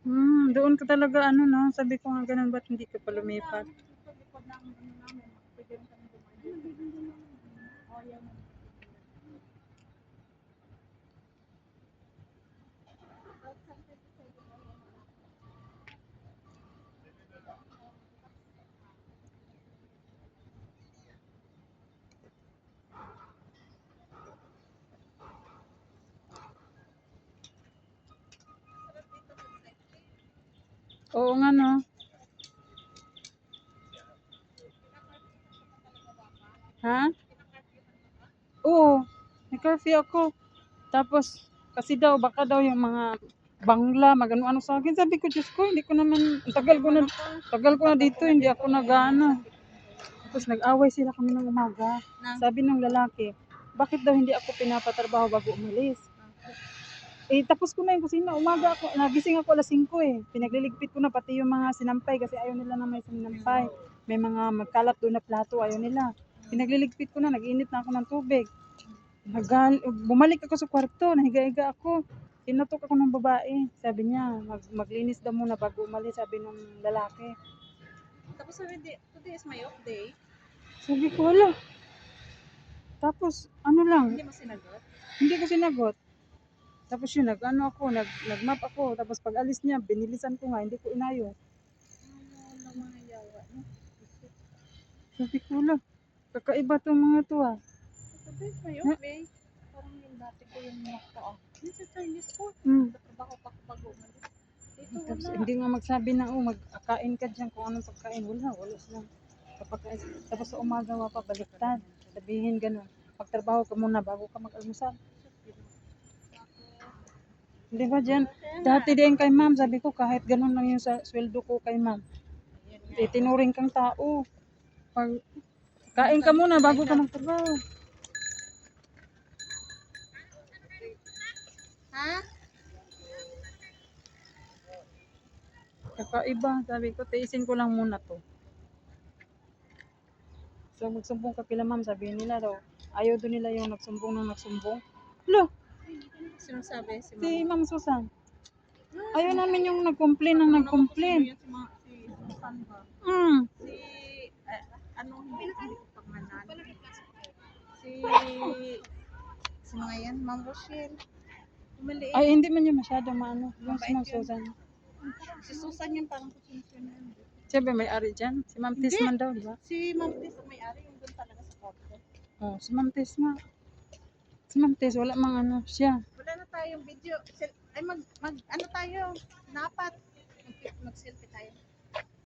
Doon ka talaga ano 'no, sabi ko nga gano'n ba't hindi ka pa lumipat? Oo nga 'no. Ha? Oo, may curfew ako. Tapos kasi daw baka daw yung mga bangla mag-ano-ano sa'kin. Sabi ko, Diyos ko hindi ko naman tagal ko na dito hindi ako nag-aano. Tapos nag-away sila kami ng umaga. Sabi ng lalaki, bakit daw hindi ako pinapatrabaho bago umalis? Tapos ko na yung kusina. Umaga ako, nagising ako alas 5 eh. Pinagliligpit ko na pati yung mga sinampay kasi ayaw nila na may sinampay. May mga magkalat doon na plato, ayaw nila. Pinagliligpit ko na, nag-init na ako ng tubig. Bumalik ako sa kwarto, nahiga-higa ako. Tinutok ako ng babae. Sabi niya, maglinis daw muna bago umalis, sabi ng lalaki. Tapos sabi, today is my off day. Sabi ko, wala. Tapos, ano lang, Hindi mo sinagot? hindi ko sinagot. Tapos yun, nag-map ako. Tapos pag alis niya, binilisan ko nga, hindi ko inayo. Ano mga yawa, no? Sabi ko, wala. Kakaiba tong mga to ah. Today is my off day. Parang yung dati ko yung nako ah. Yun sa Chinese food. Hmm. Trabaho pa ko bago umalis. Dito Tapos, wala. hindi nga magsabi na, magkain ka dyan kung anong pagkain. Wala sila. Tapos sa umaga pa baliktad. Sabihin ganun. Magtrabaho ka muna bago ka mag-almusal. Di ba dyan? Dati din kay ma'am, sabi ko kahit ganun lang yung sa sweldo ko kay ma'am. Tinuring kang tao. Pag kain ka muna bago ka magtrabaho. Ha? Kakaiba, sabi ko, tiisin ko lang muna to. So, magsumbong ka kila ma'am, sabihin nila daw, ayaw doon nila yung nagsumbong ng nagsumbong. Lo, Sino sabi? Si si Mama. Ma'am Susan. Ayaw namin yung nag-complain ng nag-complain. Si Susan ba? Si, ano, hindi ko pangalan. Si mga yan, Ma'am Rochelle. Maliit. Ay, hindi man yun masyado maano. Yung si Ma'am Susan. Si Susan yan, parang kusinsin. Siya ba may-ari dyan? Si Ma'am Tis man daw, di ba? Si Ma'am Tis ang may-ari, yung doon talaga sa korte. Oh, si Ma'am Tis nga. Si Ma'am Tis, wala mang ano siya. Wala na tayong video. Ay, ano tayo? Napat. Mag-selfie tayo.